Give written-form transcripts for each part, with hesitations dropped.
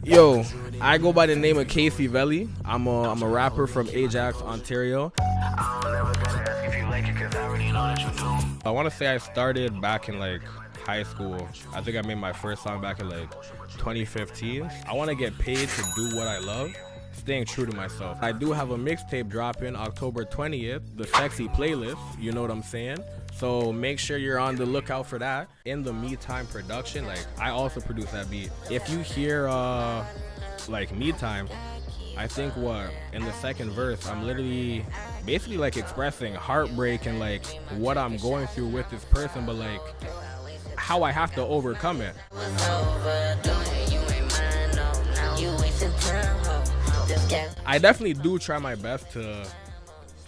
Yo, I go by the name of Kc Velli. I'm a rapper from Ajax, Ontario. I want to say I started back in like high school. I think I made my first song back in like 2015. I want to get paid to do what I love, staying true to myself. I do have a mixtape dropping October 20th, the Sexy Playlist, you know what I'm saying? So make sure you're on the lookout for that. In the Me Time production, like I also produce that beat. If you hear like Me Time, I think in the second verse, I'm literally basically like expressing heartbreak and like what I'm going through with this person, but like how I have to overcome it. I definitely do try my best to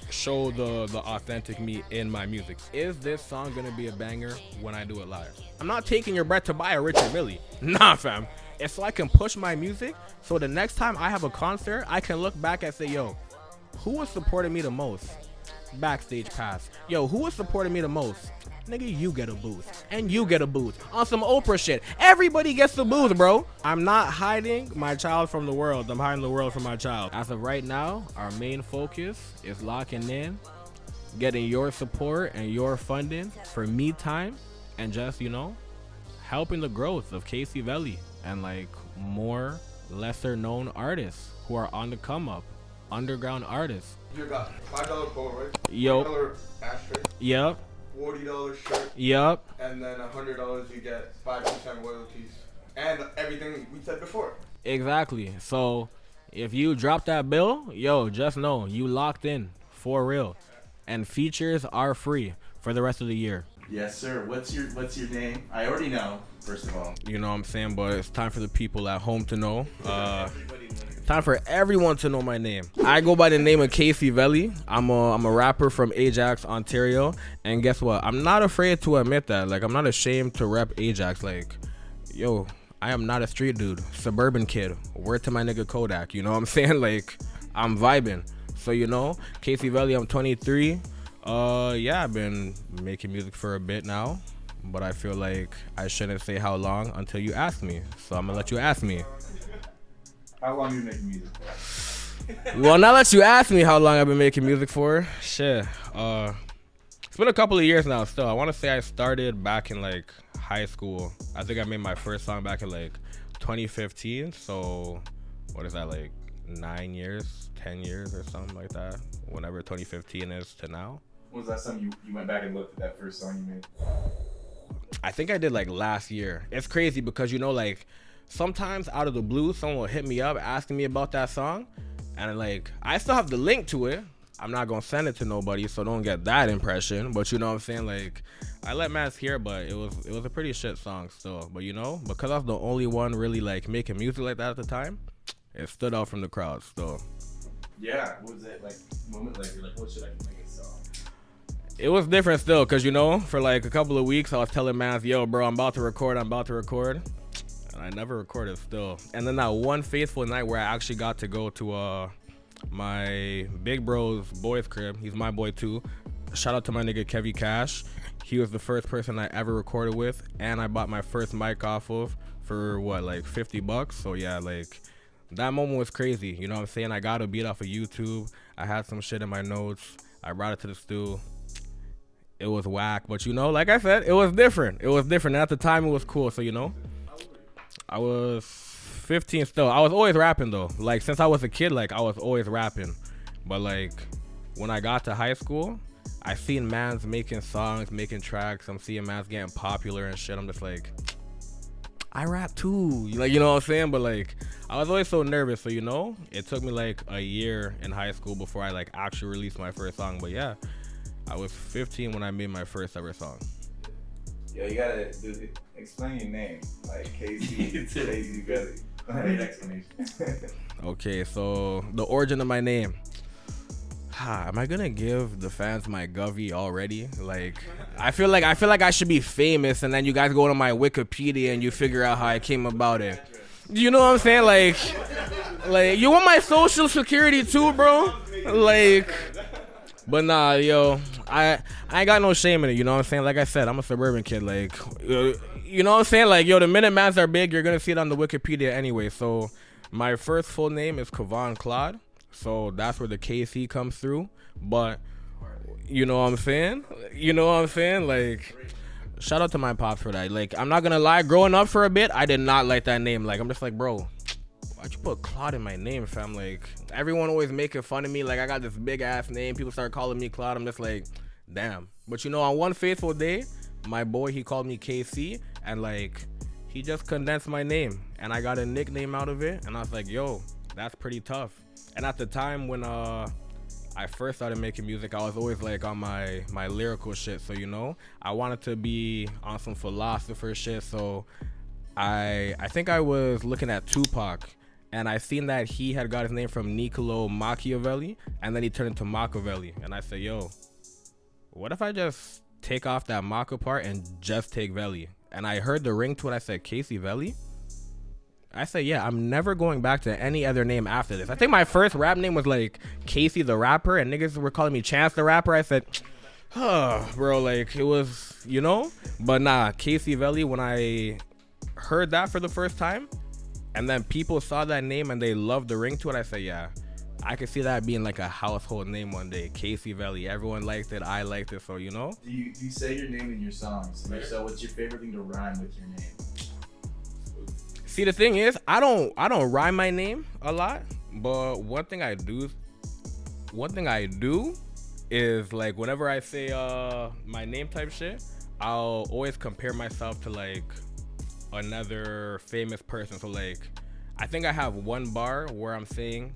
show the authentic me in my music. Is this song gonna be a banger when I do it live? I'm not taking your breath to buy a Richard Millie. Nah, fam. It's so I can push my music so the next time I have a concert, I can look back and say, yo, who was supporting me the most? Backstage pass. Yo, who was supporting me the most? Nigga, you get a booth. And you get a booth. On some Oprah shit. Everybody gets the booth, bro. I'm not hiding my child from the world. I'm hiding the world from my child. As of right now, our main focus is locking in, getting your support and your funding for Me Time, and just, you know, helping the growth of Kcvelli and like more lesser known artists who are on the come up, underground artists. You got $5 Polaroid, Yo. $5 ashtray, Yep. $40 shirt, Yep. and then $100 you get 5% royalties, and everything we said before. Exactly. So if you drop that bill, yo, just know you locked in for real, and features are free for the rest of the year. Yes, sir. What's your name? I already know. First of all, you know what I'm saying, but it's time for the people at home to know. Time for everyone to know my name. I go by the name of Kc Velli. I'm a rapper from Ajax, Ontario, and guess what? I'm not afraid to admit that. Like, I'm not ashamed to rep Ajax. Like, yo, I am not a street dude, suburban kid. Word to my nigga Kodak. You know what I'm saying? Like, I'm vibing. So you know, Kc Velli. I'm 23. Yeah, I've been making music for a bit now, but I feel like I shouldn't say how long until you ask me. So I'm gonna let you ask me. How long have you been making music for? Well, now that you ask me how long I've been making music for, shit. It's been a couple of years now still. I want to say I started back in like high school. I think I made my first song back in like 2015. So what is that, like 9 years, 10 years or something like that? Whenever 2015 is to now. When was the last time you went back and looked at that first song you made? I think I did like last year. It's crazy because, you know, like sometimes out of the blue, someone will hit me up asking me about that song. And like, I still have the link to it. I'm not going to send it to nobody, so don't get that impression. But you know what I'm saying? Like, I let Mans hear, but it was a pretty shit song still. But you know, because I was the only one really like making music like that at the time, it stood out from the crowd still. Yeah, what was it like moment like you're like, what should I make a song? It was different still, cause you know, for like a couple of weeks I was telling Mans, yo bro, I'm about to record. And I never recorded still. And then that one faithful night where I actually got to go to my big bro's boy's crib. He's my boy too. Shout out to my nigga Kevy Cash. He was the first person I ever recorded with, and I bought my first mic off of for what, like $50. So yeah, like that moment was crazy. You know what I'm saying? I got a beat off of YouTube. I had some shit in my notes. I brought it to the stew. It was whack, but you know, like I said, it was different. It was different. At the time, it was cool. So you know, I was 15 still. I was always rapping though. Like since I was a kid, like I was always rapping. But like when I got to high school, I seen mans making songs, making tracks. I'm seeing mans getting popular and shit. I'm just like, I rap too. Like, you know what I'm saying? But like, I was always so nervous. So you know, it took me like a year in high school before I like actually released my first song. But yeah, I was 15 when I made my first ever song. Yo, you gotta explain your name, like Kcvelli. I need an explanation. Okay, so the origin of my name. Am I gonna give the fans my govy already? Like, I feel like I should be famous, and then you guys go to my Wikipedia and you figure out how I came about it. You know what I'm saying? Like you want my social security too, bro? Like. But nah, yo, I ain't got no shame in it, you know what I'm saying? Like I said, I'm a suburban kid, like, you know what I'm saying? Like, yo, the minute mans are big, you're gonna see it on the Wikipedia anyway, so My first full name is Kevon Claude, so that's where the KC comes through. But you know what I'm saying? Like, shout out to my pops for that. Like, I'm not gonna lie, growing up for a bit, I did not like that name. Like, I'm just like, bro, why'd you put Claude in my name, fam? Like, everyone always making fun of me. Like, I got this big ass name. People start calling me Claude. I'm just like, damn. But you know, on one fateful day, my boy, he called me KC, and like, he just condensed my name, and I got a nickname out of it, and I was like, yo, that's pretty tough. And at the time when I first started making music, I was always like on my lyrical shit. So, you know, I wanted to be on some philosopher shit. So I think I was looking at Tupac, and I seen that he had got his name from Niccolo Machiavelli, and then he turned into Machiavelli. And I said, yo, what if I just take off that Maca part and just take Velli? And I heard the ring to it. I said, Kc Velli? I said, yeah, I'm never going back to any other name after this. I think my first rap name was like Kc the Rapper, and niggas were calling me Chance the Rapper. I said, bro, like, it was, you know? But nah, Kc Velli, when I heard that for the first time, and then people saw that name and they loved the ring to it, I said, yeah, I could see that being like a household name one day. Kc Velli. Everyone liked it. I liked it. So, you know? Do you say your name in your songs? Like, so what's your favorite thing to rhyme with your name? See, the thing is, I don't rhyme my name a lot, but one thing I do is, like, whenever I say my name type shit, I'll always compare myself to like another famous person. So like, I think I have one bar where I'm saying,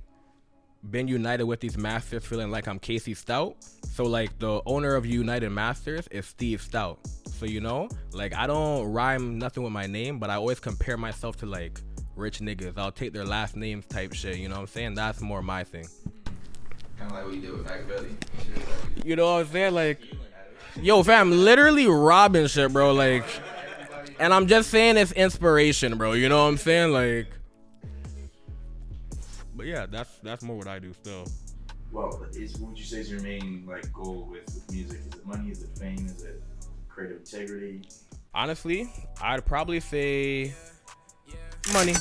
been united with these masters, feeling like I'm Casey Stout. So like, the owner of United Masters is Steve Stout. So, you know, like, I don't rhyme nothing with my name, but I always compare myself to like rich niggas. I'll take their last names type shit, you know what I'm saying? That's more my thing. Kind of like what you did with Kcvelli. You know what I'm saying? Like, yo, fam, literally robbing shit, bro. Like, and I'm just saying it's inspiration, bro. You know what I'm saying? Like, but yeah, that's more what I do still. Well, what would you say is your main like goal with music? Is it money? Is it fame? Is it creative integrity? Honestly, I'd probably say money.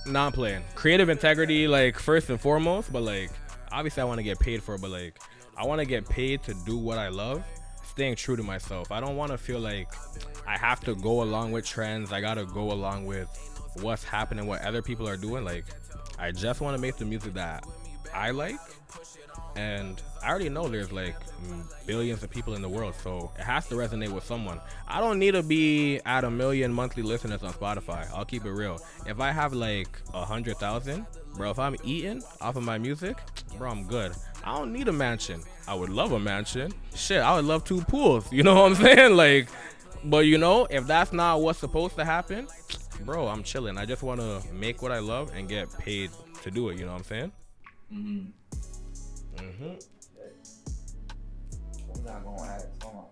Nah, I'm playing. Creative integrity, like, first and foremost, but like, obviously I want to get paid for it, but like, I want to get paid to do what I love, staying true to myself. I don't want to feel like I have to go along with trends. I gotta go along with what's happening, what other people are doing. Like, I just want to make the music that I like, and I already know there's like billions of people in the world, so it has to resonate with someone. I don't need to be at 1 million monthly listeners on Spotify. I'll keep it real. If I have like 100,000, bro, if I'm eating off of my music, bro, I'm good. I don't need a mansion. I would love a mansion. Shit, I would love 2 pools. You know what I'm saying? Like, but you know, if that's not what's supposed to happen, bro, I'm chilling. I just want to make what I love and get paid to do it. You know what I'm saying? I'm not gonna ask. Hold on.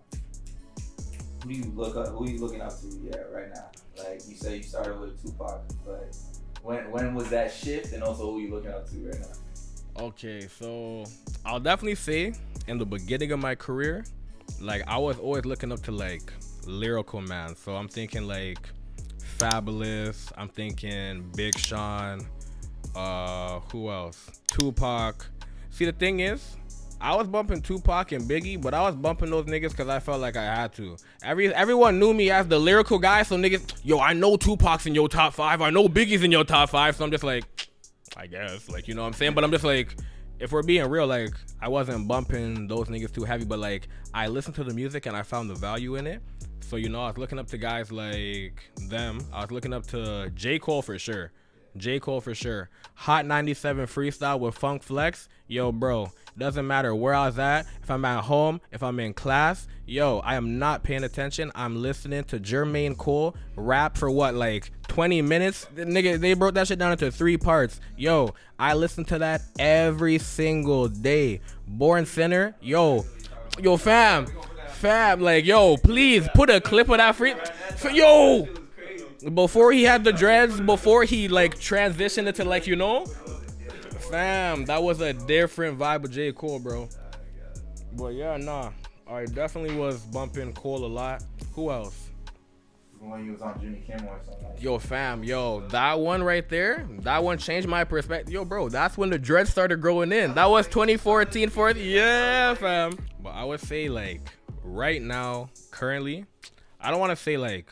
Who are you looking up to right now? Like, you say you started with Tupac, but when was that shift, and also who are you looking up to right now? Okay, so I'll definitely say in the beginning of my career, like, I was always looking up to like lyrical man. So I'm thinking like Fabulous. I'm thinking Big Sean. Who else? Tupac. See, the thing is, I was bumping Tupac and Biggie, but I was bumping those niggas because I felt like I had to. Everyone knew me as the lyrical guy, so niggas, yo, I know Tupac's in your top 5. I know Biggie's in your top 5, so I'm just like, I guess, like, you know what I'm saying? But I'm just like, if we're being real, like, I wasn't bumping those niggas too heavy, but like, I listened to the music and I found the value in it. So, you know, I was looking up to guys like them. I was looking up to J. Cole for sure. Hot 97 freestyle with Funk Flex. Yo, bro, doesn't matter where I was at. If I'm at home, if I'm in class, yo, I am not paying attention. I'm listening to Jermaine Cole rap for what, like 20 minutes? Nigga, they broke that shit down into 3 parts. Yo, I listen to that every single day. Born Sinner, yo, fam, like, yo, please put a clip of that yo. Before he had the dreads, before he like transitioned into, like, you know, fam, that was a different vibe of J. Cole, bro. But yeah, nah, I definitely was bumping Cole a lot. Who else? when you was on Jimmy Kimmel or something like that. Yo, fam, that one right there, that one changed my perspective. Yo, bro, that's when the dreads started growing in. That was 2014, 14. Yeah, fam. But I would say, like, right now, currently, I don't want to say, like,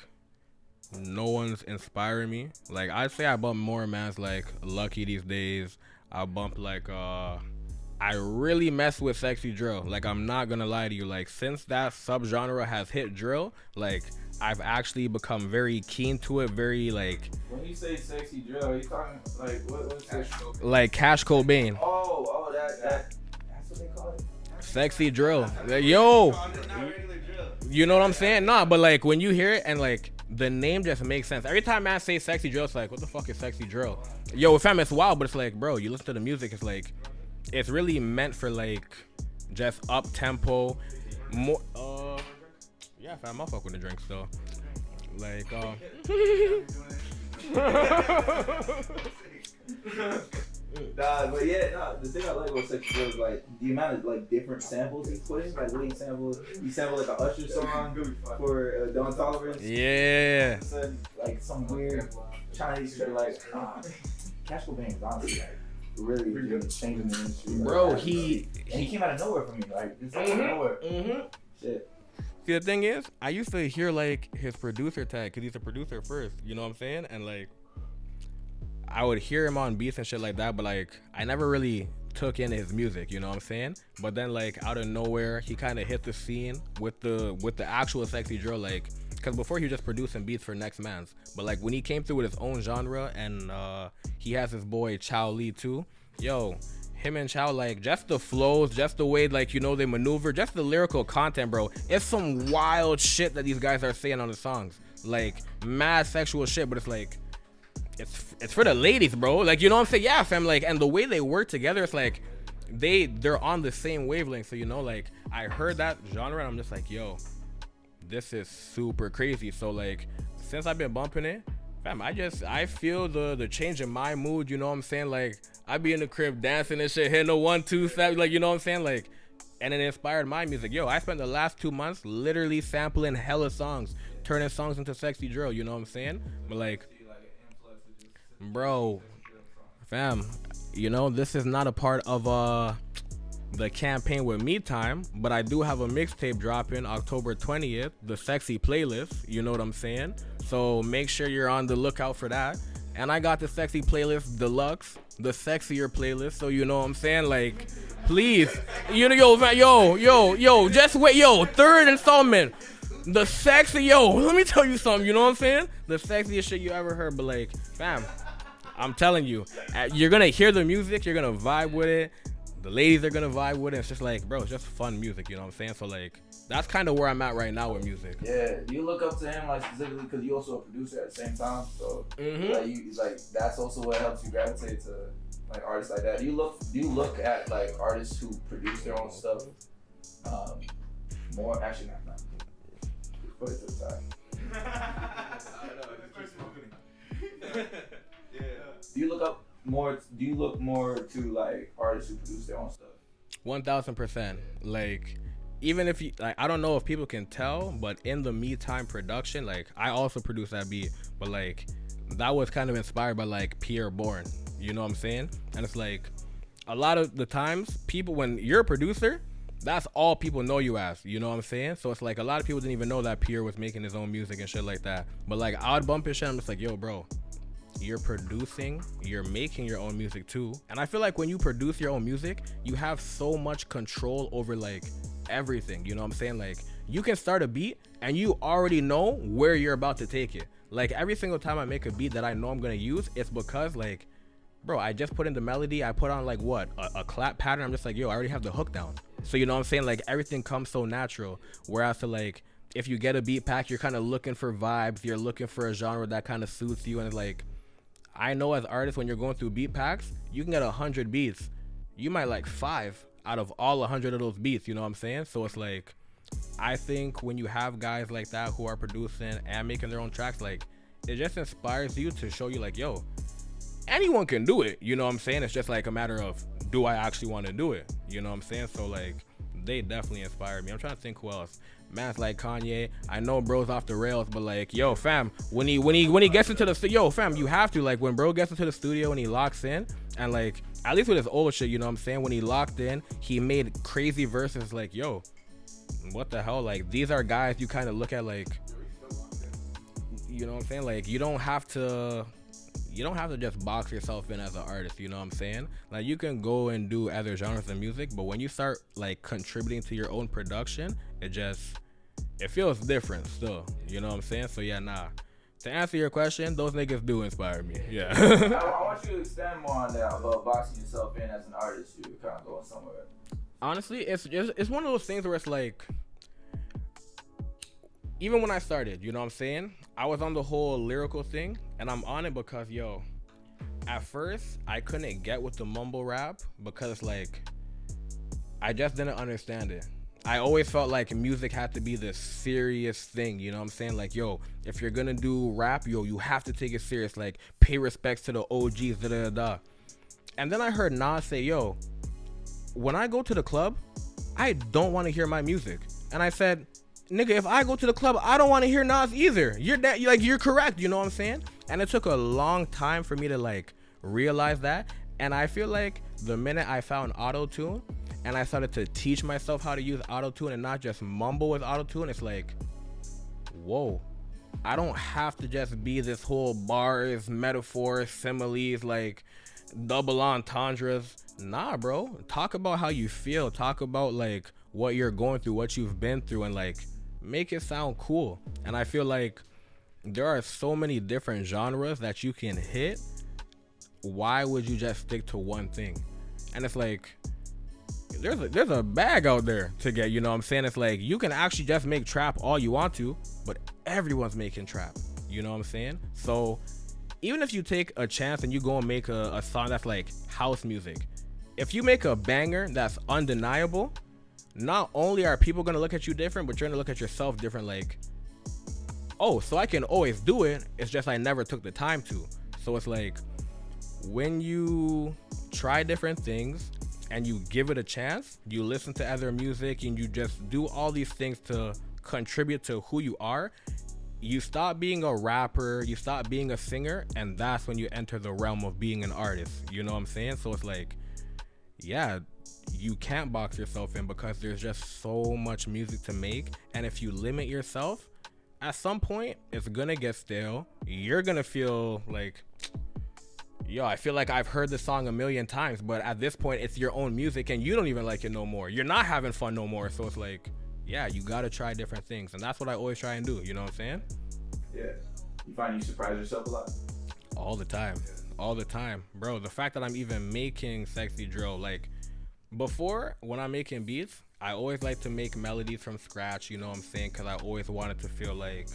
no one's inspiring me. Like, I'd say I bump more man's, like, Lucky these days. I bump, like, I really mess with sexy drill. Like, I'm not gonna lie to you. Like, since that subgenre has hit drill, like, I've actually become very keen to it. Very, like... When you say sexy drill, are you talking, like, what's that? Like, Cash Cobain. Oh, that's what they call it? Sexy drill. Yo! You know what I'm saying? Nah, but, like, when you hear it and, like, the name just makes sense. Every time man say sexy drill, it's like, what the fuck is sexy drill? Yo, fam, it's wild, but it's like, bro, you listen to the music, it's like... It's really meant for, like, just up-tempo, more, yeah, fam, I'll fuck with the drinks, though. Like, But yeah, the thing I like about sexy drill is, like, the amount of, like, different samples he put in. Like, what he sampled, like, a Usher song for Don't Tolerance. Yeah. Like, some weird Chinese shit, like, Cash Cobain is honestly, like, really changing the industry. Bro, like, he came out of nowhere for me. Like, this out of nowhere. Shit. See, the thing is, I used to hear, like, his producer tag, because he's a producer first, you know what I'm saying? And, like, I would hear him on beats and shit like that, but, like, I never really took in his music, you know what I'm saying? But then, like, out of nowhere, he kind of hit the scene with the actual sexy drill, like, because before he was just producing beats for Next Man's, but, like, when he came through with his own genre, and he has his boy Chow Lee too, yo, him and Chow, like, just the flows, just the way, like, you know, they maneuver, just the lyrical content, bro. It's some wild shit that these guys are saying on the songs, like, mad sexual shit, but it's like, it's for the ladies, bro. Like, you know what I'm saying? Yeah, fam. Like, and the way they work together, it's like they're on the same wavelength. So, you know, like, I heard that genre and I'm just like, yo, this is super crazy. So, like, since I've been bumping it, fam, I feel the change in my mood. You know what I'm saying? Like, I be in the crib dancing and shit, hitting a 1, 2 step. Like, you know what I'm saying? Like, and it inspired my music. Yo, I spent the last 2 months literally sampling hella songs, turning songs into sexy drill. You know what I'm saying? But, like, bro, fam, you know, this is not a part of the campaign with Me Time, but I do have a mixtape dropping October 20th, the sexy playlist, you know what I'm saying? So make sure you're on the lookout for that. And I got the sexy playlist deluxe, the sexier playlist, so you know what I'm saying? Like, please, you know, yo, just wait, yo, third installment, the sexy, yo, let me tell you something, you know what I'm saying? The sexiest shit you ever heard, but, like, fam, I'm telling you, you're gonna hear the music, you're gonna vibe with it, the ladies are gonna vibe with it. It's just like, bro, it's just fun music, you know what I'm saying? So, like, that's kind of where I'm at right now with music. Yeah, do you look up to him, like, specifically because you also a producer at the same time? So, like, that's also what helps you gravitate to, like, artists like that. Do you look at, like, artists who produce their own stuff more? Actually, not. Put it to the side. I don't know. Yeah. Do you look more to, like, artists who produce their own stuff? 1000%. Like, even if you, like, I don't know if people can tell, but in the Me Time production, like, I also produced that beat, but, like, that was kind of inspired by, like, Pierre Bourne, you know what I'm saying? And it's like, a lot of the times, people, when you're a producer, that's all people know you as, you know what I'm saying? So it's like, a lot of people didn't even know that Pierre was making his own music and shit like that. But, like, I'd bump his shit, I'm just like, yo, bro, you're producing, you're making your own music too. And I feel like when you produce your own music, you have so much control over, like, everything, you know what I'm saying? Like, you can start a beat and you already know where you're about to take it. Like, every single time I make a beat that I know I'm gonna use, it's because, like, bro, I just put in the melody, I put on, like, what, a clap pattern, I'm just like, yo, I already have the hook down. So, you know what I'm saying? Like, everything comes so natural. Whereas, to, like, if you get a beat pack, you're kind of looking for vibes, you're looking for a genre that kind of suits you. And it's like, I know as artists, when you're going through beat packs, you can get 100 beats. You might like 5 out of all 100 of those beats, you know what I'm saying? So it's like, I think when you have guys like that who are producing and making their own tracks, like, it just inspires you to show you, like, yo, anyone can do it, you know what I'm saying? It's just like a matter of, do I actually want to do it, you know what I'm saying? So, like, they definitely inspired me. I'm trying to think who else. Man's like Kanye. I know bro's off the rails, but like, yo, fam, when he gets into the yo, fam, you have to, like, when bro gets into the studio and he locks in, and like, at least with his old shit, you know what I'm saying? When he locked in, he made crazy verses. Like, yo, what the hell? Like, these are guys you kind of look at like, you know what I'm saying? Like, you don't have to just box yourself in as an artist, you know what I'm saying? Like, you can go and do other genres of music, but when you start like contributing to your own production, it feels different still, you know what I'm saying? So yeah, nah. To answer your question, those niggas do inspire me. Yeah. I want you to extend more on that about boxing yourself in as an artist. You're kind of going somewhere. Honestly, it's one of those things where it's like, even when I started, you know what I'm saying? I was on the whole lyrical thing, and I'm on it because, yo, at first, I couldn't get with the mumble rap because, like, I just didn't understand it. I always felt like music had to be this serious thing, you know what I'm saying? Like, yo, if you're gonna do rap, yo, you have to take it serious. Like, pay respects to the OGs, da-da-da-da. And then I heard Nas say, yo, when I go to the club, I don't want to hear my music. And I said, nigga, if I go to the club, I don't want to hear Nas either. You're correct, you know what I'm saying? And it took a long time for me to like realize that. And I feel like the minute I found auto-tune and I started to teach myself how to use auto-tune and not just mumble with auto-tune, it's like, whoa, I don't have to just be this whole bars, metaphors, similes, like double entendres. Nah, bro, talk about how you feel. Talk about like what you're going through, what you've been through, and like make it sound cool. And I feel like there are so many different genres that you can hit. Why would you just stick to one thing? And it's like, there's a bag out there to get, you know what I'm saying? It's like, you can actually just make trap all you want to, but everyone's making trap, you know what I'm saying? So even if you take a chance and you go and make a song that's like house music, if you make a banger that's undeniable, not only are people gonna look at you different, but you're gonna look at yourself different. Like, oh, so I can always do it, it's just I never took the time to. So it's like, when you try different things and you give it a chance, you listen to other music and you just do all these things to contribute to who you are, you stop being a rapper, you stop being a singer, and that's when you enter the realm of being an artist, you know what I'm saying? So it's like, yeah, you can't box yourself in because there's just so much music to make, and if you limit yourself, at some point it's gonna get stale. You're gonna feel like, yo, I feel like I've heard this song a million times, but at this point it's your own music and you don't even like it no more. You're not having fun no more. So it's like, yeah, you gotta try different things, and that's what I always try and do, you know what I'm saying? Yeah. You find you surprise yourself a lot? All the time. All the time, bro. The fact that I'm even making sexy drill, like, before, when I'm making beats, I always like to make melodies from scratch, you know what I'm saying? Because I always wanted to feel like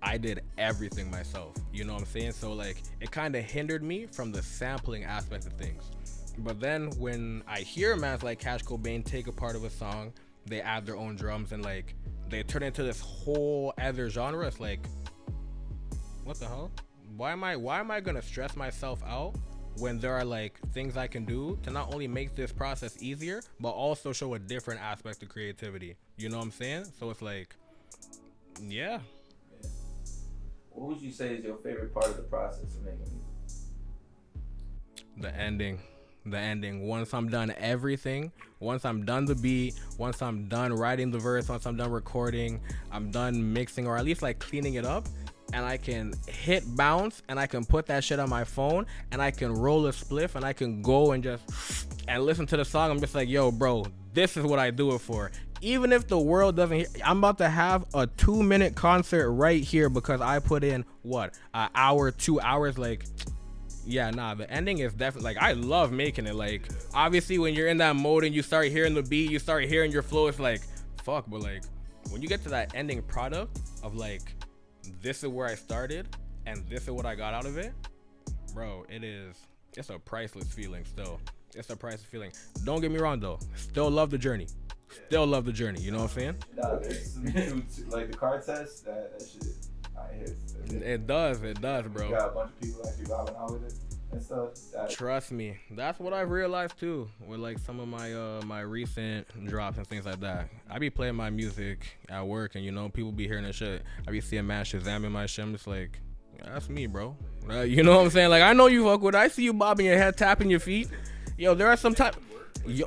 I did everything myself, you know what I'm saying? So like, it kind of hindered me from the sampling aspect of things. But then when I hear mans like Cash Cobain take a part of a song, they add their own drums and like they turn into this whole other genre, it's like, what the hell? Why am I gonna stress myself out when there are like things I can do to not only make this process easier, but also show a different aspect of creativity, you know what I'm saying? So it's like, yeah. What would you say is your favorite part of the process of making music? The ending. Once I'm done everything, once I'm done the beat, once I'm done writing the verse, once I'm done recording, I'm done mixing, or at least like cleaning it up, and I can hit bounce and I can put that shit on my phone and I can roll a spliff and I can go and just and listen to the song. I'm just like, yo, bro, this is what I do it for. Even if the world doesn't hear, I'm about to have a 2-minute concert right here because I put in what, an hour, 2 hours. Like, yeah, nah, the ending is definitely, like, I love making it. Like, obviously when you're in that mode and you start hearing the beat, you start hearing your flow, it's like, fuck. But like, when you get to that ending product of like, this is where I started and this is what I got out of it, bro, it's a priceless feeling still. It's a priceless feeling. Don't get me wrong though, still love the journey. Still love the journey, you know what I'm saying? Nah, like the car test, that shit, it hits. It does, bro. You got a bunch of people actually vibing out with it. and stuff. Trust me, that's what I've realized too with like some of my my recent drops and things like that. I be playing my music at work, and you know, people be hearing this shit. I be seeing man Shazamming my shit. I'm just like, that's me, bro. You know what I'm saying? Like, I know you fuck with it. I see you bobbing your head, tapping your feet. Yo, there are some time. I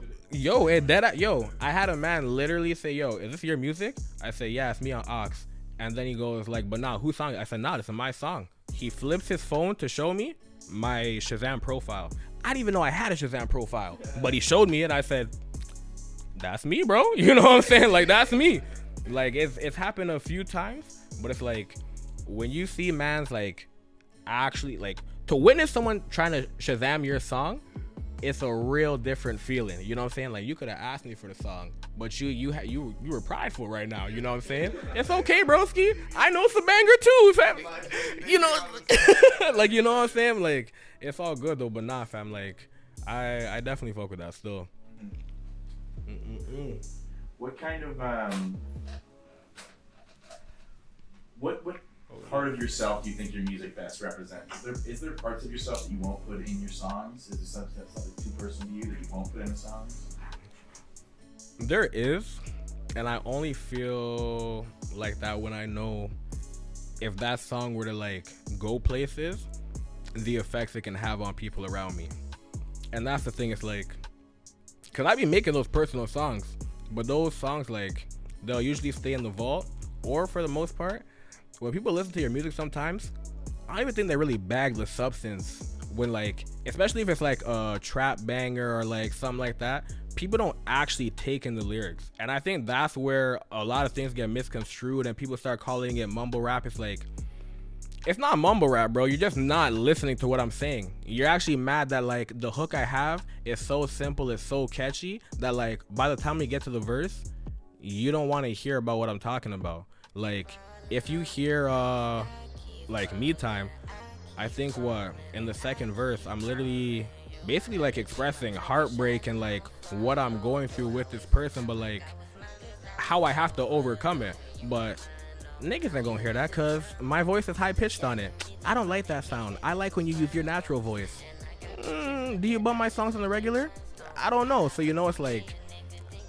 had a man literally say, yo, is this your music? I say, yeah, it's me on Ox. And then he goes like, but nah, whose song? I said, nah, this is my song. He flips his phone to show me my Shazam profile. I didn't even know I had a Shazam profile, but he showed me it. I said, that's me, bro. You know what I'm saying? Like, that's me. Like, it's happened a few times, but it's like, when you see man's like, actually, like, to witness someone trying to Shazam your song, it's a real different feeling. You know what I'm saying? Like, you could have asked me for the song, but you were prideful right now. You know what I'm saying? It's okay, broski. I know it's a banger too, fam. You know, like, you know what I'm saying? Like, it's all good though, but nah, fam. Like, I definitely fuck with that still. What kind of what part of yourself do you think your music best represents? Is there parts of yourself that you won't put in your songs? Is there something that's like too personal to you that you won't put in the songs? There is, and I only feel like that when I know if that song were to like go places, the effects it can have on people around me. And that's the thing, it's like, cause I be making those personal songs, but those songs, like, they'll usually stay in the vault, or for the most part, when people listen to your music sometimes, I don't even think they really bag the substance when, like, especially if it's like a trap banger or like something like that, people don't actually take in the lyrics. And I think that's where a lot of things get misconstrued and people start calling it mumble rap. It's like, it's not mumble rap, bro. You're just not listening to what I'm saying. You're actually mad that like the hook I have is so simple, it's so catchy that like by the time we get to the verse, you don't want to hear about what I'm talking about. Like, if you hear like Me Time, I think in the second verse, I'm literally basically like expressing heartbreak and like what I'm going through with this person, but like how I have to overcome it. But niggas ain't gonna hear that cause my voice is high pitched on it. I don't like that sound. I like when you use your natural voice. Do you bump my songs on the regular? I don't know. So you know, it's like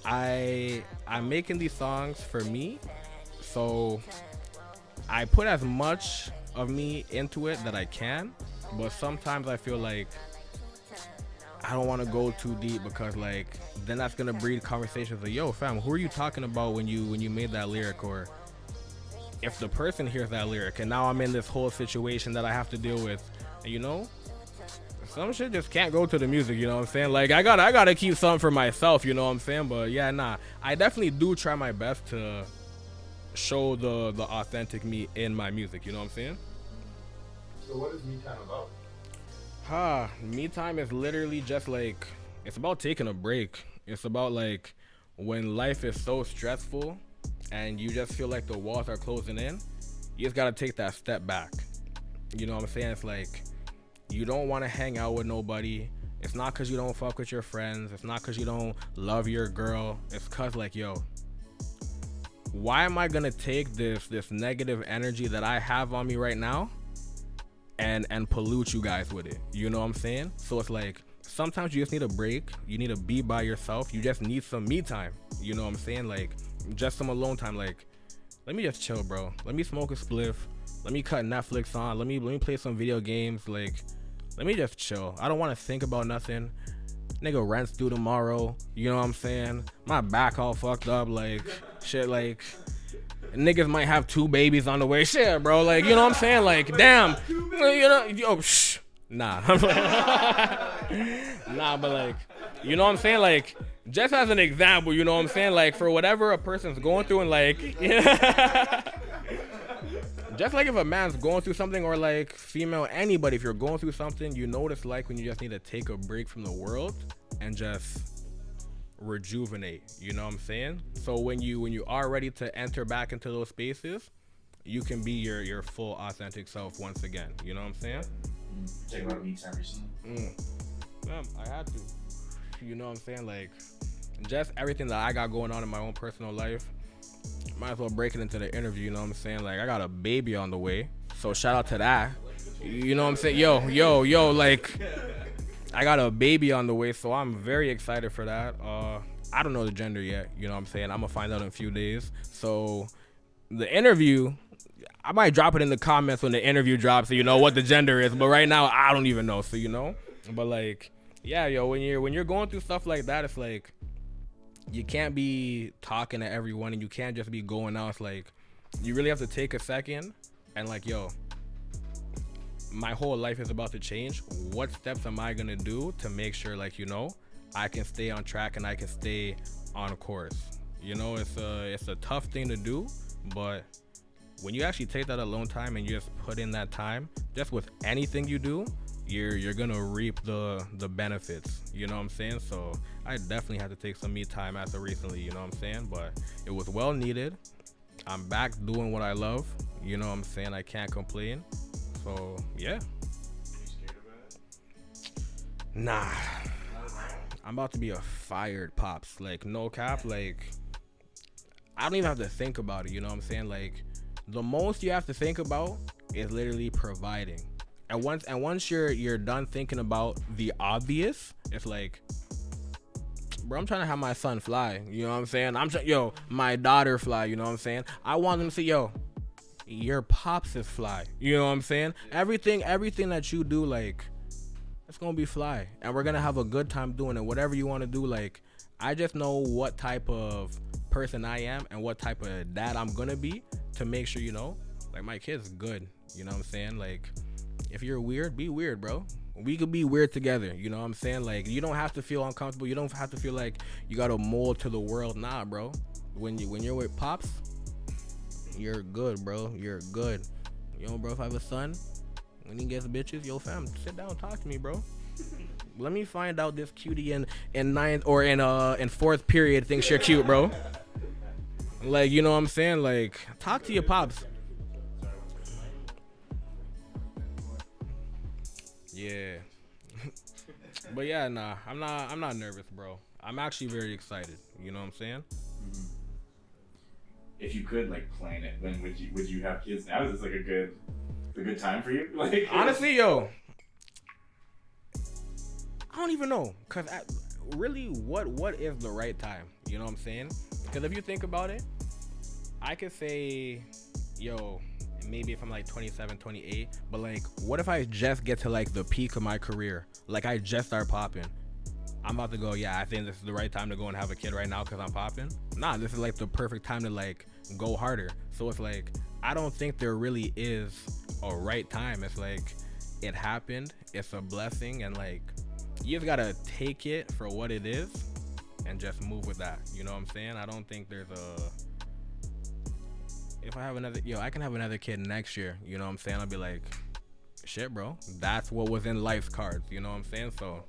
I'm making these songs for me, so I put as much of me into it that I can, but sometimes I feel like I don't want to go too deep because like then that's gonna breed conversations like, yo fam, who are you talking about when you made that lyric? Or if the person hears that lyric and now I'm in this whole situation that I have to deal with, you know, some shit just can't go to the music, you know what I'm saying? Like I gotta keep something for myself, you know what I'm saying? But yeah, nah, I definitely do try my best to show the authentic me in my music, you know what I'm saying? So what is Me Time about? Me Time is literally just like, it's about taking a break. It's about like when life is so stressful and you just feel like the walls are closing in, you just gotta take that step back. You know what I'm saying? It's like, you don't want to hang out with nobody. It's not because you don't fuck with your friends. It's not because you don't love your girl. It's because like, yo, why am I gonna take this negative energy that I have on me right now and pollute you guys with it? You know what I'm saying? So it's like, sometimes you just need a break. You need to be by yourself. You just need some me time. You know what I'm saying? Like, just some alone time. Like, let me just chill, bro. Let me smoke a spliff. Let me cut Netflix on. Let me play some video games. Like, let me just chill. I don't want to think about nothing. Nigga, rent's due tomorrow. You know what I'm saying? My back all fucked up. Like, shit, like, niggas might have 2 babies on the way. Shit, bro. Like, you know what I'm saying? Like, damn. You know, yo, shh. Nah. Nah, but like, you know what I'm saying? Like, just as an example, you know what I'm saying? Like, for whatever a person's going through and like, just like if a man's going through something, or like female, anybody, if you're going through something, you know what it's like when you just need to take a break from the world and just rejuvenate, you know what I'm saying? So when you are ready to enter back into those spaces, you can be your full authentic self once again, you know what I'm saying? Check out Me Time recently. I had to, you know what I'm saying? Like, just everything that I got going on in my own personal life, might as well break it into the interview, you know what I'm saying? Like, I got a baby on the way, so shout out to that. You know what I'm saying? Yo, like, I got a baby on the way, so I'm very excited for that. I don't know the gender yet, you know what I'm saying? I'm gonna find out in a few days. So the interview, I might drop it in the comments when the interview drops so you know what the gender is, but right now I don't even know, so you know. But like, yeah, yo, when you're going through stuff like that, it's like you can't be talking to everyone and you can't just be going out. It's like you really have to take a second and like, yo, my whole life is about to change. What steps am I gonna do to make sure, like, you know, I can stay on track and I can stay on course? You know, it's a tough thing to do, but when you actually take that alone time and you just put in that time, just with anything you do, you're gonna reap the benefits. You know what I'm saying? So I definitely had to take some me time as of recently. You know what I'm saying? But it was well needed. I'm back doing what I love. You know what I'm saying? I can't complain. So yeah. Are you scared about it? Nah. I'm about to be a fired pops. Like, no cap. Like, I don't even have to think about it. You know what I'm saying? Like, the most you have to think about is literally providing. And once you're done thinking about the obvious, it's like, bro, I'm trying to have my son fly. You know what I'm saying? My daughter fly. You know what I'm saying? I want them to say, yo, your pops is fly. You know what I'm saying? Everything that you do, like, it's gonna be fly, and we're gonna have a good time doing it. Whatever you want to do, like, I just know what type of person I am and what type of dad I'm gonna be to make sure, you know, like, my kid's good. You know what I'm saying? Like, if you're weird, be weird, bro. We could be weird together. You know what I'm saying? Like, you don't have to feel uncomfortable. You don't have to feel like you gotta mold to the world. Nah, bro. When you're with pops, you're good, bro. You're good. Yo, bro, if I have a son, when he gets bitches, yo, fam, sit down and talk to me, bro. Let me find out this cutie in ninth or in fourth period thinks you're cute, bro. Like, you know what I'm saying? Like, talk to your pops. Yeah. But yeah, nah, I'm not nervous, bro. I'm actually very excited. You know what I'm saying? Mm-hmm. If you could, like, plan it, when would you have kids now? Is this like a good time for you? Like, honestly, yo, I don't even know, cause really, what is the right time? You know what I'm saying? Because if you think about it, I could say, yo, maybe if I'm like 27, 28, but like, what if I just get to like the peak of my career? Like, I just start popping. I'm about to go, yeah, I think this is the right time to go and have a kid right now because I'm popping. Nah, this is like the perfect time to like go harder. So it's like, I don't think there really is a right time. It's like, it happened, it's a blessing, and like, you just gotta take it for what it is and just move with that. You know what I'm saying? I don't think there's if I have I can have another kid next year. You know what I'm saying? I'll be like, shit, bro, that's what was in life's cards. You know what I'm saying? So,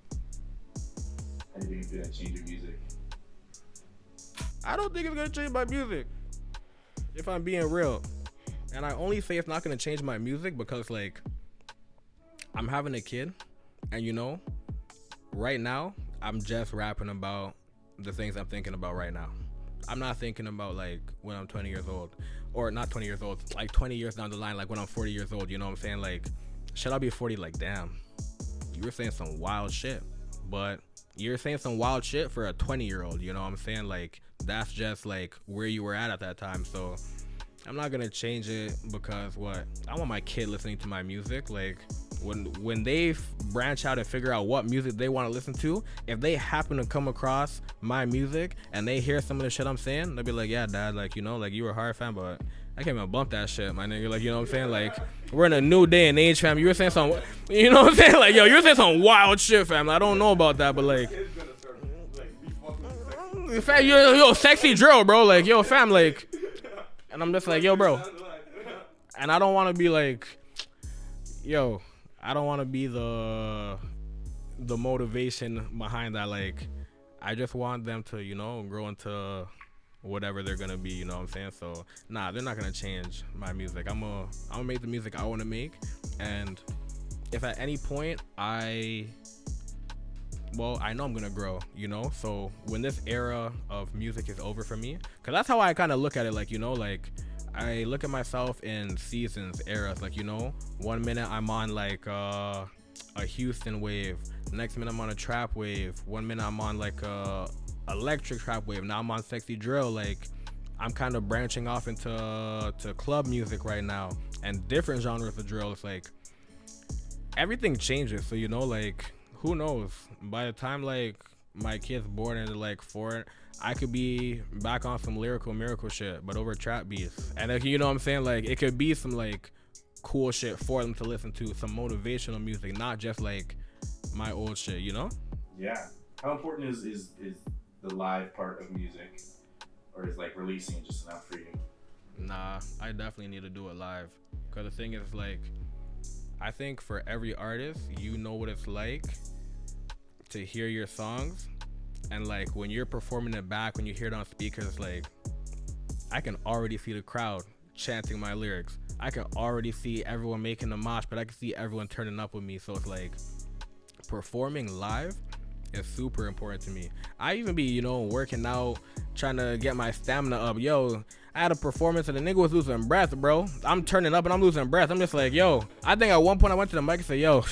how do you think it's gonna change your music? I don't think it's gonna change my music, if I'm being real. And I only say it's not gonna change my music because, like, I'm having a kid, and you know, right now I'm just rapping about the things I'm thinking about right now. I'm not thinking about like when I'm 20 years old, or not 20 years old, like 20 years down the line, like when I'm 40 years old. You know what I'm saying? Like, should I be 40? Like, damn, you were saying some wild shit, but you're saying some wild shit for a 20-year-old. You know what I'm saying? Like, that's just like where you were at that time. So I'm not gonna change it because what? I want my kid listening to my music. Like, when they branch out and figure out what music they want to listen to, if they happen to come across my music and they hear some of the shit I'm saying, they'll be like, yeah, dad, like, you know, like, you were a hard fan, but I can't even bump that shit, my nigga. Like, you know what I'm saying? Like, we're in a new day and age, fam. You were saying some, you know what I'm saying? Like, yo, you were saying some wild shit, fam. I don't know about that, but like, fam, yo, sexy drill, bro. Like, yo, fam, like, and I'm just like, yo, bro. And I don't want to be like, yo, I don't want to be the motivation behind that. Like, I just want them to, you know, grow into whatever they're gonna be. You know what I'm saying? So, nah, they're not gonna change my music. I'm gonna make the music I want to make, and if at any point I know I'm gonna grow. You know, so when this era of music is over for me, because that's how I kind of look at it. Like, you know, like, I look at myself in seasons, eras. Like, you know, 1 minute I'm on like a Houston wave. Next minute I'm on a trap wave. 1 minute I'm on like a electric trap wave. Now I'm on sexy drill. Like, I'm kind of branching off into club music right now and different genres of drill. It's like everything changes. So, you know, like, who knows? By the time like my kid's born and like 4, I could be back on some lyrical miracle shit, but over trap beats. And like, you know what I'm saying? Like, it could be some like cool shit for them to listen to, some motivational music, not just like my old shit, you know? Yeah. How important is the live part of music, or is like releasing just enough for you? Nah, I definitely need to do it live. Cause the thing is, like, I think for every artist, you know what it's like to hear your songs, and like when you're performing it back, when you hear it on speakers, it's like I can already see the crowd chanting my lyrics. I can already see everyone making the mosh, but I can see everyone turning up with me. So it's like performing live is super important to me. I even be, you know, working out, trying to get my stamina up. Yo, I had a performance and the nigga was losing breath, bro. I'm turning up and I'm losing breath. I'm just like, yo, I think at one point I went to the mic and said, yo,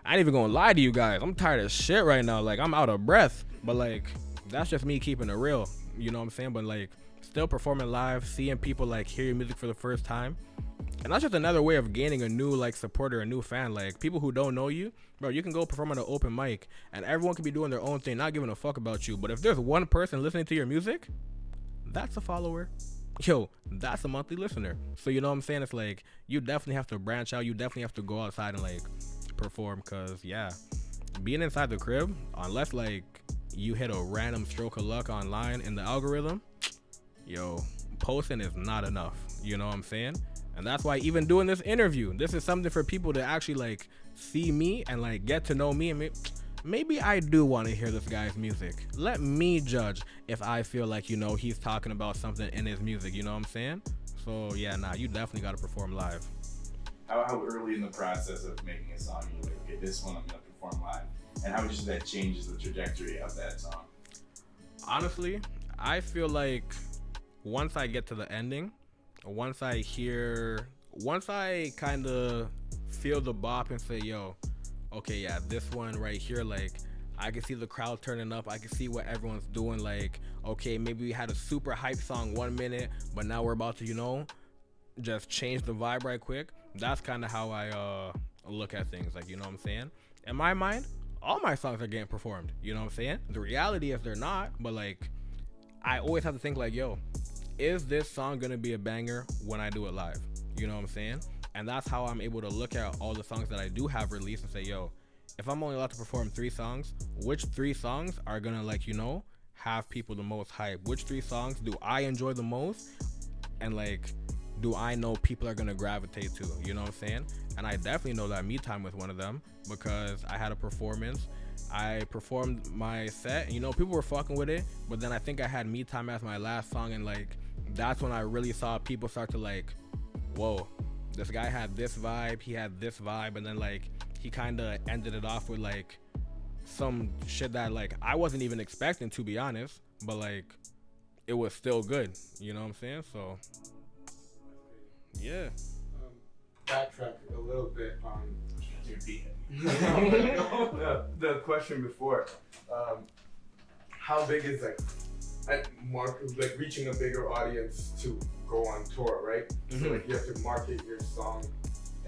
I ain't even gonna lie to you guys. I'm tired of shit right now. Like, I'm out of breath. But like, that's just me keeping it real. You know what I'm saying? But like, still performing live, seeing people like hear your music for the first time. And that's just another way of gaining a new like supporter, a new fan. Like, people who don't know you, bro, you can go perform at an open mic and everyone can be doing their own thing, not giving a fuck about you. But if there's one person listening to your music, that's a follower. Yo, that's a monthly listener. So you know what I'm saying? It's like, you definitely have to branch out. You definitely have to go outside and like perform. Cause yeah, being inside the crib, unless like you hit a random stroke of luck online in the algorithm, yo, posting is not enough. You know what I'm saying? And that's why even doing this interview, this is something for people to actually like see me and like get to know me. And maybe I do want to hear this guy's music. Let me judge if I feel like, you know, he's talking about something in his music. You know what I'm saying? So yeah, nah, you definitely got to perform live. How early in the process of making a song you're like, okay, this one I'm gonna perform live, and how much that changes the trajectory of that song? Honestly, I feel like once I get to the ending, once I kind of feel the bop and say, yo, okay, yeah, this one right here, like, I can see the crowd turning up. I can see what everyone's doing. Like, okay, maybe we had a super hype song 1 minute, but now we're about to, you know, just change the vibe right quick. That's kind of how I look at things. Like, you know what I'm saying? In my mind, all my songs are getting performed. You know what I'm saying? The reality is they're not, but like, I always have to think like, yo, is this song gonna be a banger when I do it live? You know what I'm saying? And that's how I'm able to look at all the songs that I do have released and say, yo, if I'm only allowed to perform 3 songs, which 3 songs are gonna, like, you know, have people the most hype? Which 3 songs do I enjoy the most? And like, do I know people are gonna gravitate to? You know what I'm saying? And I definitely know that Me Time was one of them, because I had a performance. I performed my set and, you know, people were fucking with it, but then I think I had Me Time as my last song, and like, that's when I really saw people start to like, whoa, this guy had this vibe, he had this vibe, and then like he kind of ended it off with like some shit that like I wasn't even expecting, to be honest, but like it was still good. You know what I'm saying? So yeah. Backtrack a little bit on Yeah. the question before. How big is like reaching a bigger audience to go on tour, right? Mm-hmm. So like you have to market your song,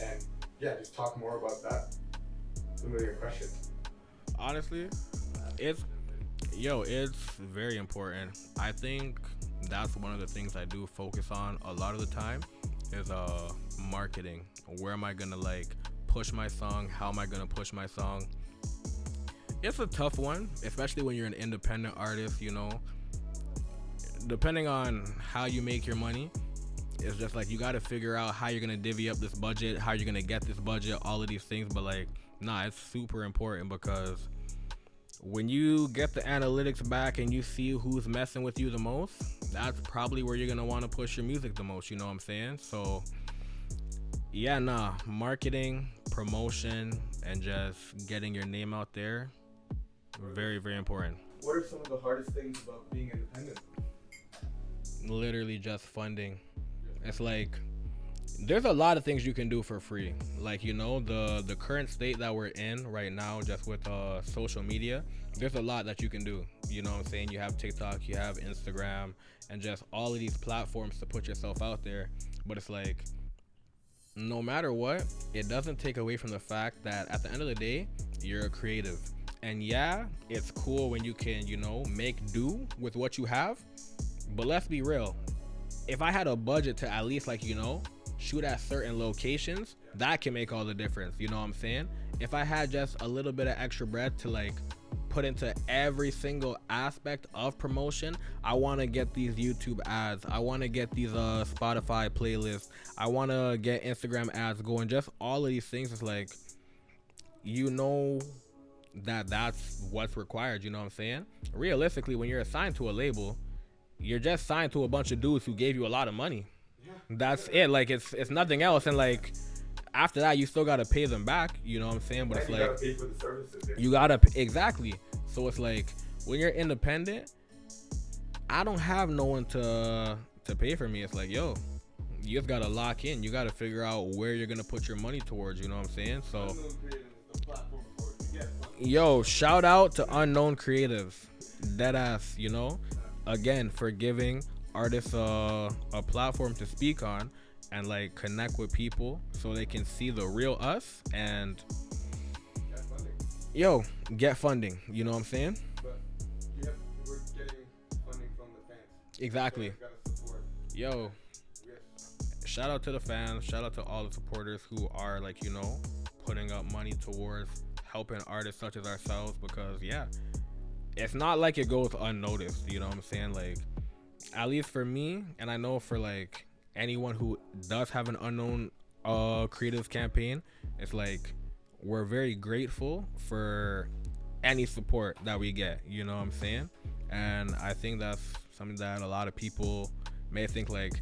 and yeah, just talk more about that. Familiar question. Honestly, it's very important. I think that's one of the things I do focus on a lot of the time is marketing. Where am I gonna like push my song? How am I gonna push my song? It's a tough one, especially when you're an independent artist, you know. Depending on how you make your money, it's just like you gotta figure out how you're gonna divvy up this budget, how you're gonna get this budget, all of these things. But like, nah, it's super important, because when you get the analytics back and you see who's messing with you the most, that's probably where you're gonna want to push your music the most. You know what I'm saying? So yeah, nah, marketing, promotion, and just getting your name out there, very, very important. What are some of the hardest things about being independent? Literally just funding. It's like there's a lot of things you can do for free. Like, you know, the current state that we're in right now, just with social media, there's a lot that you can do. You know what I'm saying? You have TikTok, you have Instagram, and just all of these platforms to put yourself out there. But it's like, no matter what, it doesn't take away from the fact that at the end of the day, you're a creative. And yeah, it's cool when you can, you know, make do with what you have. But let's be real. If I had a budget to at least, like, you know, shoot at certain locations, that can make all the difference. You know what I'm saying? If I had just a little bit of extra bread to like put into every single aspect of promotion, I want to get these YouTube ads, I want to get these Spotify playlists, I want to get Instagram ads going, just all of these things. Is like, you know, that's what's required. You know what I'm saying? Realistically, when you're assigned to a label, you're just signed to a bunch of dudes who gave you a lot of money. That's it. Like, it's nothing else. And like, after that, you still gotta pay them back. You know what I'm saying? But it's like, gotta pay for the services. you gotta exactly. So it's like, when you're independent, I don't have no one to pay for me. It's like, yo, you just gotta lock in. You gotta figure out where you're gonna put your money towards. You know what I'm saying? So, yo, shout out to Unknown Creatives, deadass. You know, again, for giving artists a platform to speak on and like connect with people so they can see the real us and get funding. You know what I'm saying? But we're getting funding from the fans. Exactly. So gotta support. Yo, shout out to the fans, shout out to all the supporters who are, like, you know, putting up money towards helping artists such as ourselves, because yeah, it's not like it goes unnoticed. You know what I'm saying? Like, at least for me, and I know for like anyone who does have an Unknown Creatives campaign, it's like, we're very grateful for any support that we get. You know what I'm saying? And I think that's something that a lot of people may think like,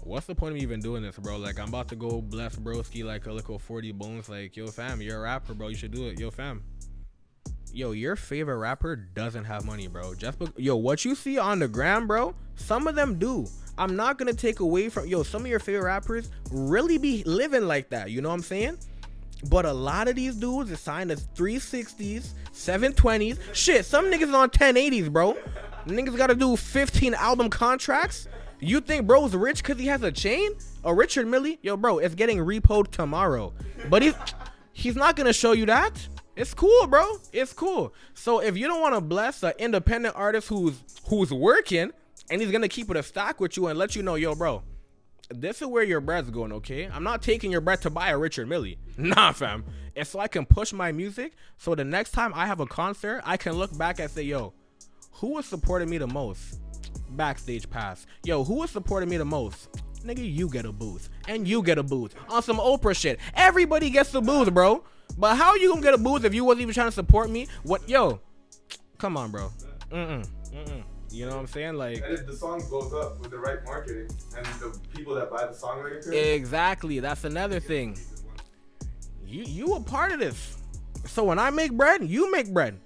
what's the point of me even doing this, bro? Like, I'm about to go bless broski like a little 40 bones. Like, yo fam, you're a rapper, bro, you should do it. Yo fam, yo, your favorite rapper doesn't have money, bro. Yo, what you see on the gram, bro, some of them do. I'm not gonna take away from, some of your favorite rappers really be living like that. You know what I'm saying? But a lot of these dudes is signed as 360s, 720s. Shit, some niggas on 1080s, bro. Niggas gotta do 15 album contracts. You think bro's rich because he has a chain? A Richard Millie? Yo, bro, it's getting repoed tomorrow. But he's not gonna show you that. It's cool, bro. It's cool. So if you don't want to bless an independent artist who's working and he's gonna keep it a stack with you and let you know, yo, bro, this is where your bread's going, okay? I'm not taking your bread to buy a Richard Millie. Nah, fam. It's so I can push my music, so the next time I have a concert, I can look back and say, yo, who was supporting me the most? Backstage pass. Yo, who was supporting me the most? Nigga, you get a booth. And you get a booth. On some Oprah shit. Everybody gets a booth, bro. But how you gonna get a booth if you wasn't even trying to support me? What? Yo, come on, bro. You know what I'm saying? Like, and if the song blows up with the right marketing and the people that buy the song right here, exactly. That's another thing. You a part of this. So when I make bread, you make bread.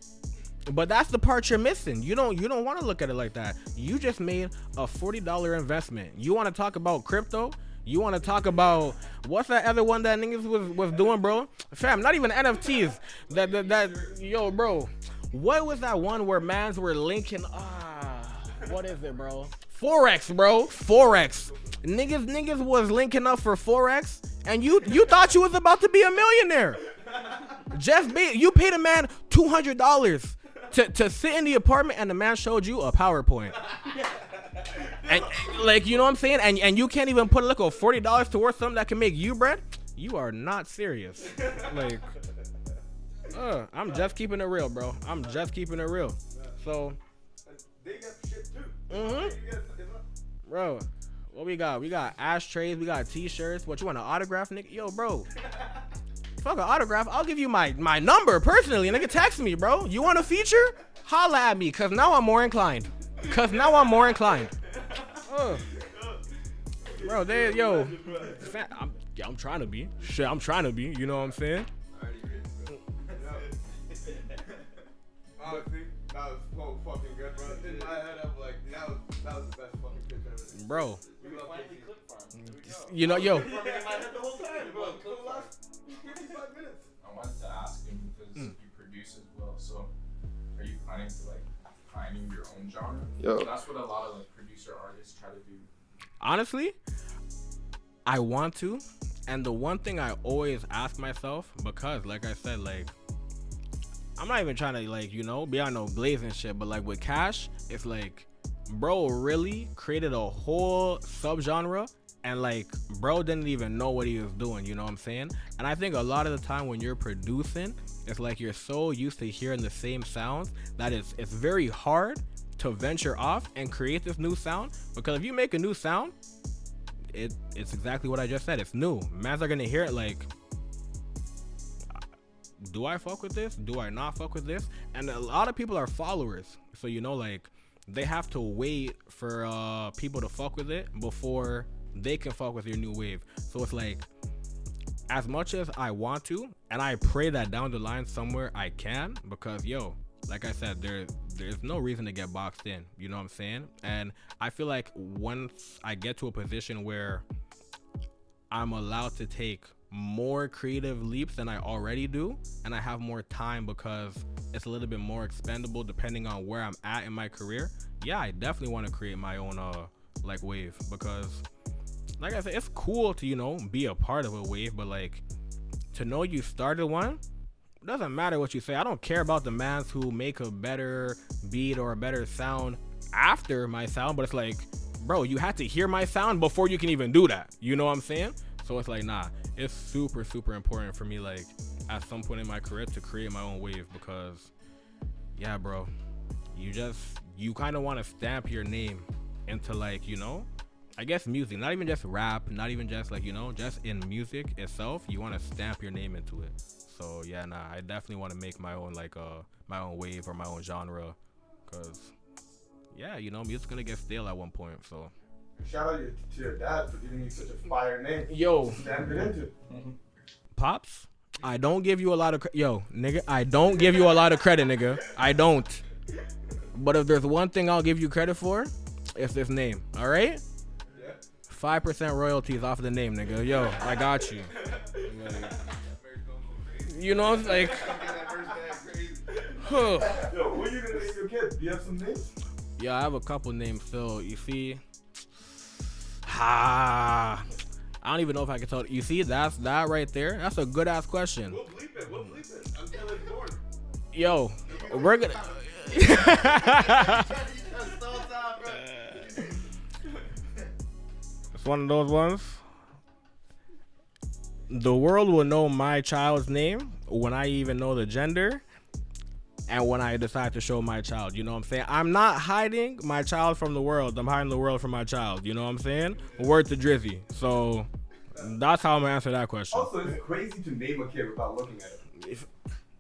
But that's the part you're missing. You don't want to look at it like that. You just made a $40 investment. You want to talk about crypto? You want to talk about what's that other one that niggas was doing, bro? Fam, not even NFTs. Yo, bro. What was that one where mans were linking? What is it, bro? Forex, bro. Forex. Niggas was linking up for Forex, and you thought you was about to be a millionaire. You paid a man $200 to sit in the apartment, and the man showed you a PowerPoint. And like, you know what I'm saying? And you can't even put like a $40 towards something that can make you bread? You are not serious. Like, I'm just keeping it real, bro. I'm just keeping it real. So, they got shit too. Bro, what we got? We got ashtrays, we got t-shirts. What, you want an autograph, nigga? Yo, bro. Fuck an autograph. I'll give you my number personally, nigga. Text me, bro. You want a feature? Holla at me, cause now I'm more inclined. Bro, I'm trying to be. Shit, I'm trying to be. You know what I'm saying? Honestly, that was so fucking good, bro. In my head, I'm like, that was the best fucking pitch ever. Bro. You know, yo. In my head the whole time, bro. For the last 55 minutes. I wanted to ask him because you produce as well. So, are you planning to like finding your own genre? Yo. That's what a lot of like producer artists try to do. Honestly, I want to. And the one thing I always ask myself, because like I said, like, I'm not even trying to like, you know, be on no glazing shit, but like with Cash, it's like, bro really created a whole subgenre, and like bro didn't even know what he was doing, you know what I'm saying? And I think a lot of the time when you're producing, it's like you're so used to hearing the same sounds that it's very hard to venture off and create this new sound, because if you make a new sound, it's exactly what I just said. It's new. Mans are gonna hear it like, do I fuck with this? Do I not fuck with this? And a lot of people are followers, so you know, like, they have to wait for people to fuck with it before they can fuck with your new wave. So it's like, as much as I want to, and I pray that down the line somewhere I can, because yo, like I said, there's no reason to get boxed in, you know what I'm saying? And I feel like once I get to a position where I'm allowed to take more creative leaps than I already do, and I have more time because it's a little bit more expendable depending on where I'm at in my career, yeah, I definitely want to create my own like wave, because like I said, it's cool to, you know, be a part of a wave, but like, to know you started one, doesn't matter what you say. I don't care about the mans who make a better beat or a better sound after my sound, but it's like, bro, you had to hear my sound before you can even do that, you know what I'm saying? So it's like, nah, it's super important for me, like, at some point in my career to create my own wave, because yeah, bro, you kind of want to stamp your name into, like, you know, I guess music, not even just rap, not even just like, you know, just in music itself, you want to stamp your name into it. So yeah, nah, I definitely want to make my own, like, my own wave or my own genre, because yeah, you know, music's gonna get stale at one point. So Shout out to your dad for giving you such a fire name. yo, Stamp it into. Pops, I don't give you a lot of nigga, I don't give you a lot of credit, nigga. I don't. But if there's one thing I'll give you credit for, it's this name. All right? Yeah. 5% royalties off of the name, nigga. Yo, I got you. Like, you know, it's like, Yo, what are you gonna name your kid? Do you have some names? yeah, I have a couple names still. You see, I don't even know if I can tell. You see, that right there, that's a good ass question. We'll bleep it. Until it's born. Yo, we're gonna. It's one of those ones. The world will know my child's name when I even know the gender, and when I decide to show my child. You know what I'm saying? I'm not hiding my child from the world. I'm hiding the world from my child. You know what I'm saying? Word to Drizzy. So that's how I'm gonna answer that question. Also, it's crazy to name a kid without looking at it.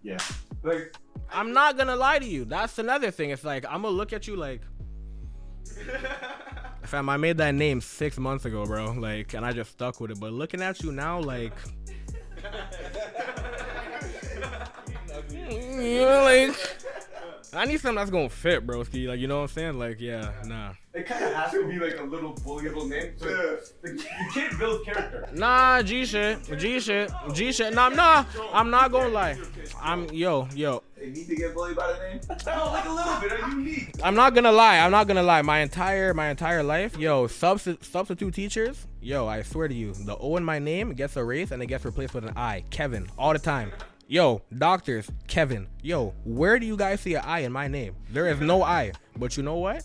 Yeah. Like, I'm not gonna lie to you. That's another thing. It's like, I'm gonna look at you like, fam, I made that name 6 months ago, bro. Like, and I just stuck with it. But looking at you now, like, you know, like, I need something that's gonna fit, bro. Like, you know what I'm saying? Like, yeah, nah. it kind of has to be like a little bullyable name. So the kid builds character. Nah, G shit. Nah, I'm not gonna lie. Yo. They need to get bullied by the name. No, like a little bit. Are unique. I'm not gonna lie. My entire life, yo, substitute teachers, yo, I swear to you, the O in my name gets erased and it gets replaced with an I. Kevin, all the time. Yo, doctors, Kevin. Yo, where do you guys see an I in my name? There is no I. But you know what?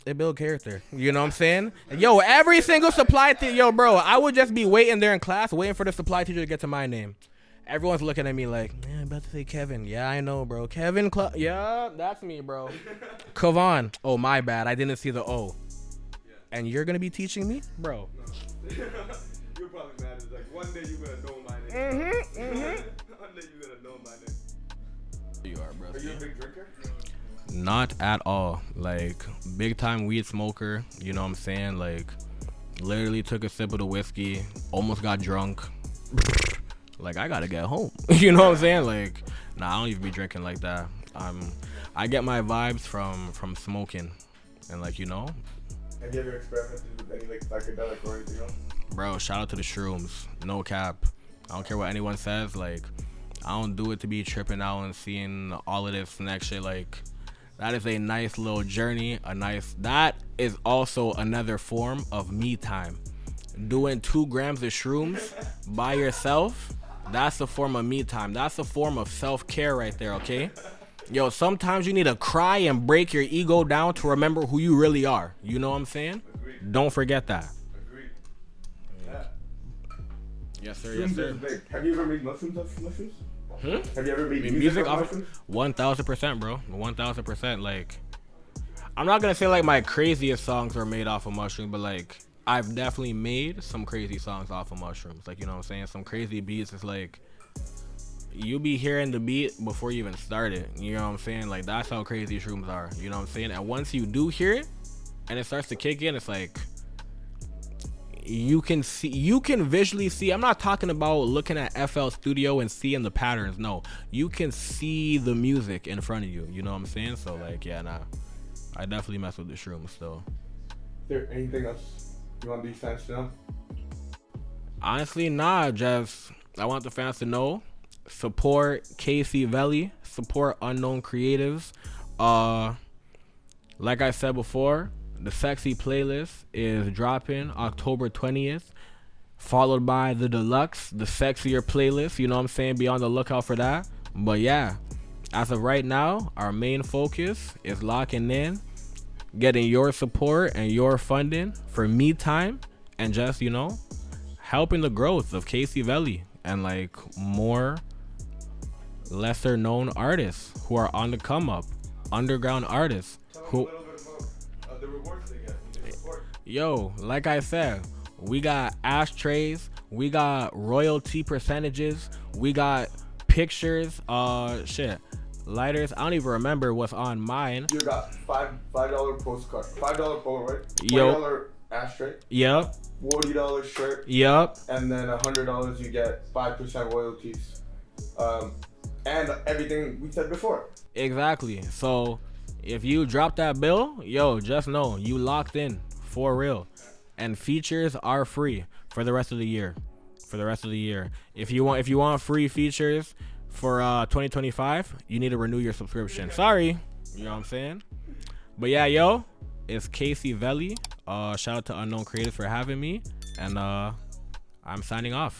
It build character. You know what I'm saying? Yo, every single supply yo, bro, I would just be waiting there in class, waiting for the supply teacher to get to my name. Everyone's looking at me like, man, I'm about to say Kevin. Yeah, I know, bro. Kevin, yeah, that's me, bro. Kavon. Oh, my bad. I didn't see the O. Yeah. And you're going to be teaching me? Bro. No. You're probably mad. It's like, one day you're going to know my name. One day you're going to know my name. You are, bro. Are you a big drinker? Not at all. Like, big time weed smoker. You know what I'm saying? Like, literally took a sip of the whiskey. Almost got drunk. Like, I gotta get home. You know what I'm saying? Like, nah, I don't even be drinking like that. I get my vibes from smoking. And like, you know. Have you ever experimented with any like psychedelic or anything else? Bro, shout out to the shrooms. No cap. I don't care what anyone says. Like, I don't do it to be tripping out and seeing all of this next shit. Like, that is a nice little journey. That is also another form of me time. Doing 2 grams of shrooms by yourself, that's a form of me time. That's a form of self-care right there, okay? Yo, sometimes you need to cry and break your ego down to remember who you really are. You know what I'm saying? Agreed. Don't forget that. Agreed. Yeah. Yes, sir. Yes, sir. Have you ever made mushrooms off mushrooms? Have you ever made Music off off mushrooms? 1,000%, bro. 1,000%. Like, I'm not gonna say like my craziest songs are made off of mushrooms, but like I've definitely made some crazy songs off of mushrooms. Like, you know what I'm saying? Some crazy beats. It's like you be hearing the beat before you even start it. You know what I'm saying? Like, that's how crazy shrooms are. You know what I'm saying? And once you do hear it and it starts to kick in, it's like you can visually see. I'm not talking about looking at FL Studio and seeing the patterns. No, you can see the music in front of you. You know what I'm saying? So like, yeah, nah, I definitely mess with the shrooms still. Is there anything else you want these fans to know? Honestly, nah. Just I want the fans to know. Support Kc Velli. Support Unknown Creatives. Like I said before, the Sexy playlist is dropping October 20th, followed by the Deluxe, the Sexier playlist. You know what I'm saying? Be on the lookout for that. But yeah, as of right now, our main focus is locking in, getting your support and your funding for me time, and just, you know, helping the growth of Kcvelli and like more lesser known artists who are on the come up, underground artists who. The rewards they get. Yo, like I said, we got ashtrays, we got royalty percentages, we got pictures, lighters. I don't even remember what's on mine. You got $5 postcard, $5 Polaroid, Yo. $20 ashtray, Yep, $40 shirt, yep, and then $100 you get 5% royalties, and everything we said before. exactly. So if you drop that bill, yo, just know you locked in for real. And features are free for the rest of the year. If you want free features for 2025, you need to renew your subscription. Sorry. You know what I'm saying? But yeah, yo, it's Kcvelli. Shout out to Unknown Creatives for having me. And I'm signing off.